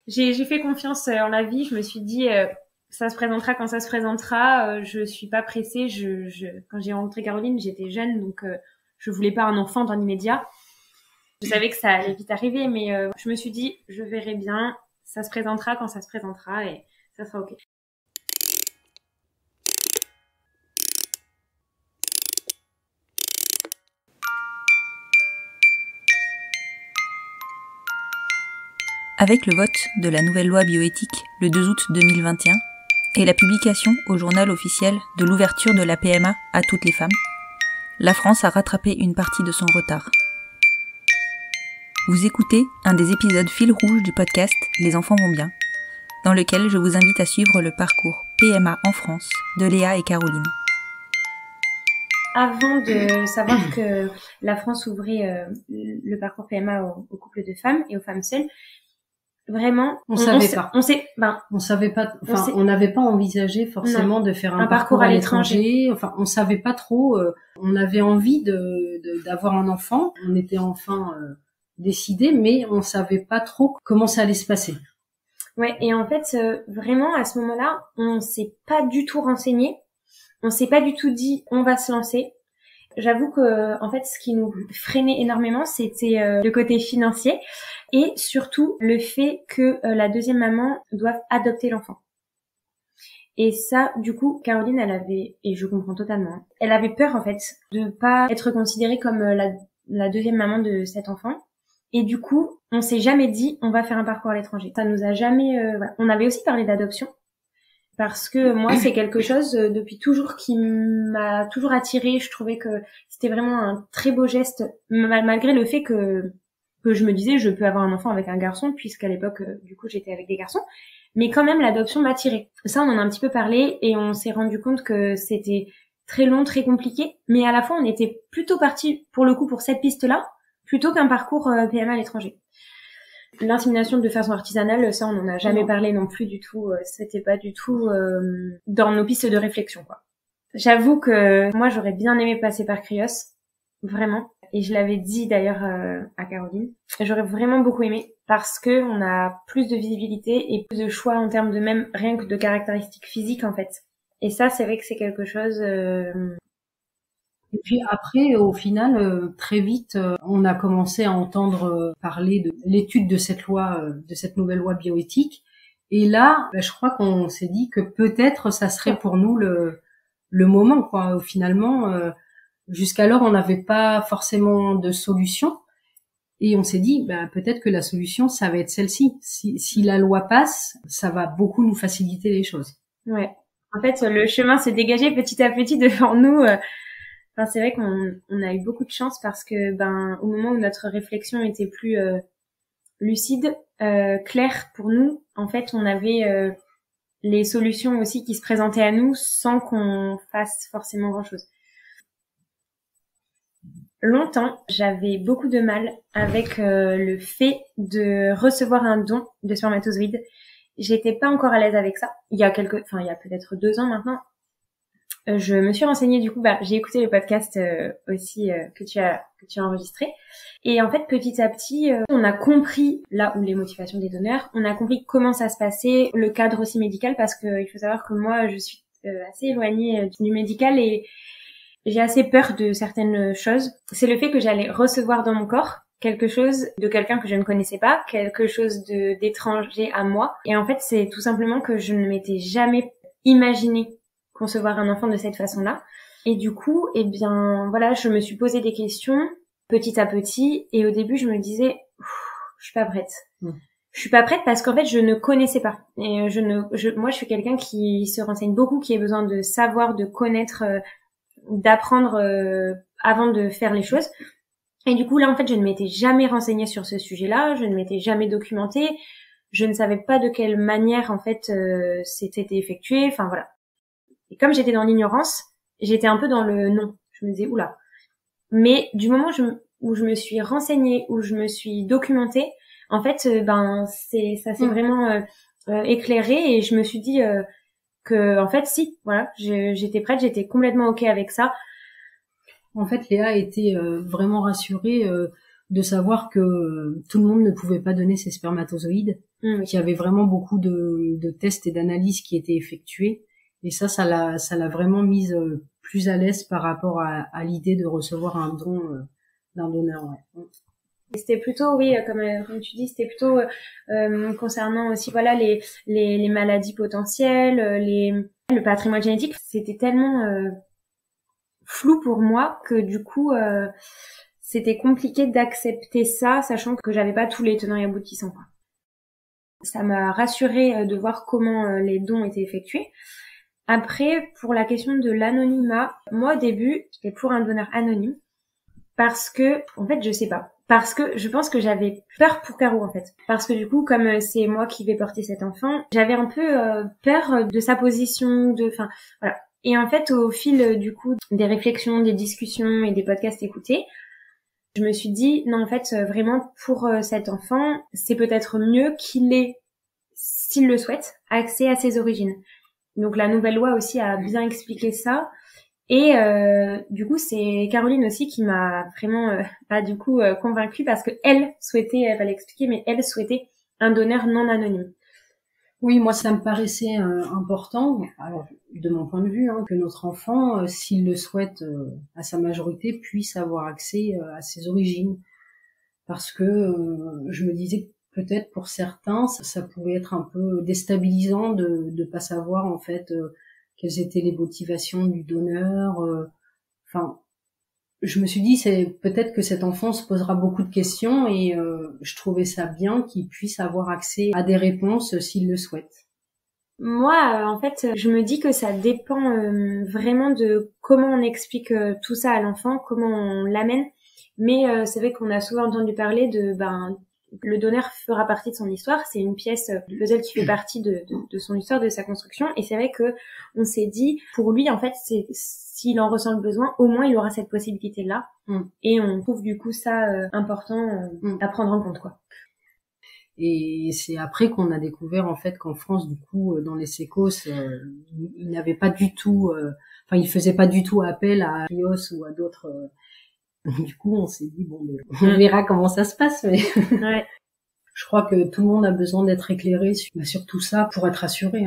J'ai fait confiance en la vie. Je me suis dit, ça se présentera quand ça se présentera. Je suis pas pressée. Quand j'ai rencontré Caroline, j'étais jeune, donc je voulais pas un enfant dans l'immédiat. Je savais que ça allait vite arriver, mais je me suis dit, je verrai bien. Ça se présentera quand ça se présentera et ça sera ok. Avec le vote de la nouvelle loi bioéthique le 2 août 2021 et la publication au journal officiel de l'ouverture de la PMA à toutes les femmes, la France a rattrapé une partie de son retard. Vous écoutez un des épisodes fil rouge du podcast Les enfants vont bien, dans lequel je vous invite à suivre le parcours PMA en France de Léa et Caroline. Avant de savoir que la France ouvrait le parcours PMA aux couples de femmes et aux femmes seules, vraiment, on savait pas. On n'avait pas envisagé forcément de faire un parcours à l'étranger. Enfin, on savait pas trop. On avait envie d'avoir un enfant. On était enfin décidés, mais on savait pas trop comment ça allait se passer. Ouais, et en fait, vraiment à ce moment-là, on s'est pas du tout renseigné. On s'est pas du tout dit on va se lancer. J'avoue que en fait ce qui nous freinait énormément c'était le côté financier et surtout le fait que la deuxième maman doive adopter l'enfant. Et ça du coup Caroline elle avait, et je comprends totalement, elle avait peur en fait de pas être considérée comme la deuxième maman de cet enfant. Et du coup on s'est jamais dit on va faire un parcours à l'étranger. Ça nous a jamais voilà. On avait aussi parlé d'adoption. Parce que moi, c'est quelque chose depuis toujours qui m'a toujours attirée. Je trouvais que c'était vraiment un très beau geste, malgré le fait que je me disais je peux avoir un enfant avec un garçon, puisqu'à l'époque, du coup, j'étais avec des garçons. Mais quand même, l'adoption m'attirait. Ça, on en a un petit peu parlé et on s'est rendu compte que c'était très long, très compliqué. Mais à la fois, on était plutôt partis, pour le coup, pour cette piste-là, plutôt qu'un parcours PMA à l'étranger. L'insémination de façon artisanale, ça on n'en a jamais parlé non plus du tout, c'était pas du tout dans nos pistes de réflexion quoi. J'avoue que moi j'aurais bien aimé passer par Cryos, vraiment, et je l'avais dit d'ailleurs à Caroline. J'aurais vraiment beaucoup aimé parce que on a plus de visibilité et plus de choix en termes de même rien que de caractéristiques physiques en fait. Et ça c'est vrai que c'est quelque chose Et puis après, au final, très vite, on a commencé à entendre parler de l'étude de cette loi, de cette nouvelle loi bioéthique. Et là, je crois qu'on s'est dit que peut-être ça serait pour nous le moment, quoi. Finalement, jusqu'alors, on n'avait pas forcément de solution. Et on s'est dit, peut-être que la solution, ça va être celle-ci. Si la loi passe, ça va beaucoup nous faciliter les choses. Ouais. En fait, le chemin s'est dégagé petit à petit devant nous. Enfin, c'est vrai qu'on a eu beaucoup de chance parce que au moment où notre réflexion était plus lucide, claire pour nous, en fait, on avait les solutions aussi qui se présentaient à nous sans qu'on fasse forcément grand-chose. Longtemps, j'avais beaucoup de mal avec le fait de recevoir un don de spermatozoïdes. J'étais pas encore à l'aise avec ça. Il y a peut-être 2 ans maintenant. Je me suis renseignée du coup, j'ai écouté le podcast aussi que tu as enregistré. Et en fait, petit à petit, on a compris là où les motivations des donneurs, on a compris comment ça se passait, le cadre aussi médical, parce que il faut savoir que moi, je suis assez éloignée du médical et j'ai assez peur de certaines choses. C'est le fait que j'allais recevoir dans mon corps quelque chose de quelqu'un que je ne connaissais pas, quelque chose d'étranger à moi. Et en fait, c'est tout simplement que je ne m'étais jamais imaginé concevoir un enfant de cette façon-là. Et du coup, voilà, je me suis posé des questions petit à petit. Et au début, je me disais, je suis pas prête. Je suis pas prête parce qu'en fait, je ne connaissais pas. Et moi, je suis quelqu'un qui se renseigne beaucoup, qui a besoin de savoir, de connaître, d'apprendre avant de faire les choses. Et du coup, là, en fait, je ne m'étais jamais renseignée sur ce sujet-là. Je ne m'étais jamais documentée. Je ne savais pas de quelle manière, en fait, c'était effectué. Enfin, voilà. Et comme j'étais dans l'ignorance, j'étais un peu dans le non. Je me disais, oula. Mais du moment où je me suis renseignée, où je me suis documentée, en fait, ça s'est vraiment éclairé et je me suis dit que, en fait, si, voilà, j'étais prête, j'étais complètement ok avec ça. En fait, Léa était vraiment rassurée de savoir que tout le monde ne pouvait pas donner ses spermatozoïdes, qu'il y avait vraiment beaucoup de tests et d'analyses qui étaient effectués. Et ça l'a vraiment mise plus à l'aise par rapport à l'idée de recevoir un don d'un donneur. Ouais. C'était plutôt, oui, comme tu dis, c'était plutôt concernant aussi, voilà, les maladies potentielles, le patrimoine génétique. C'était tellement flou pour moi que du coup, c'était compliqué d'accepter ça, sachant que j'avais pas tous les tenants et aboutissants, quoi. Ça m'a rassurée de voir comment les dons étaient effectués. Après, pour la question de l'anonymat, moi au début, j'étais pour un donneur anonyme parce que, en fait, je sais pas. Parce que je pense que j'avais peur pour Caro, en fait. Parce que du coup, comme c'est moi qui vais porter cet enfant, j'avais un peu peur de sa position, enfin, voilà. Et en fait, au fil du coup des réflexions, des discussions et des podcasts écoutés, je me suis dit, non, en fait, vraiment, pour cet enfant, c'est peut-être mieux qu'il ait, s'il le souhaite, accès à ses origines. Donc la nouvelle loi aussi a bien expliqué ça. Et du coup, c'est Caroline aussi qui m'a vraiment convaincue parce que elle souhaitait, elle va l'expliquer, mais elle souhaitait un donneur non anonyme. Oui, moi ça me paraissait important, alors de mon point de vue, que notre enfant, s'il le souhaite à sa majorité, puisse avoir accès à ses origines. Parce que je me disais que peut-être pour certains, ça pouvait être un peu déstabilisant de pas savoir en fait quelles étaient les motivations du donneur. Enfin, je me suis dit c'est peut-être que cet enfant se posera beaucoup de questions et je trouvais ça bien qu'il puisse avoir accès à des réponses s'il le souhaite. Moi, en fait, je me dis que ça dépend vraiment de comment on explique tout ça à l'enfant, comment on l'amène. Mais c'est vrai qu'on a souvent entendu parler de le donneur fera partie de son histoire, c'est une pièce du puzzle qui fait partie de son histoire, de sa construction, et c'est vrai que on s'est dit pour lui en fait c'est s'il en ressent le besoin, au moins il aura cette possibilité là, et on trouve du coup ça important à prendre en compte, quoi. Et c'est après qu'on a découvert en fait qu'en France, du coup, dans les sécos, ils n'avaient pas du tout, ils faisaient pas du tout appel à Rios ou à d'autres. Du coup, on s'est dit bon, on verra comment ça se passe. Mais ouais. Je crois que tout le monde a besoin d'être éclairé sur tout ça pour être assuré.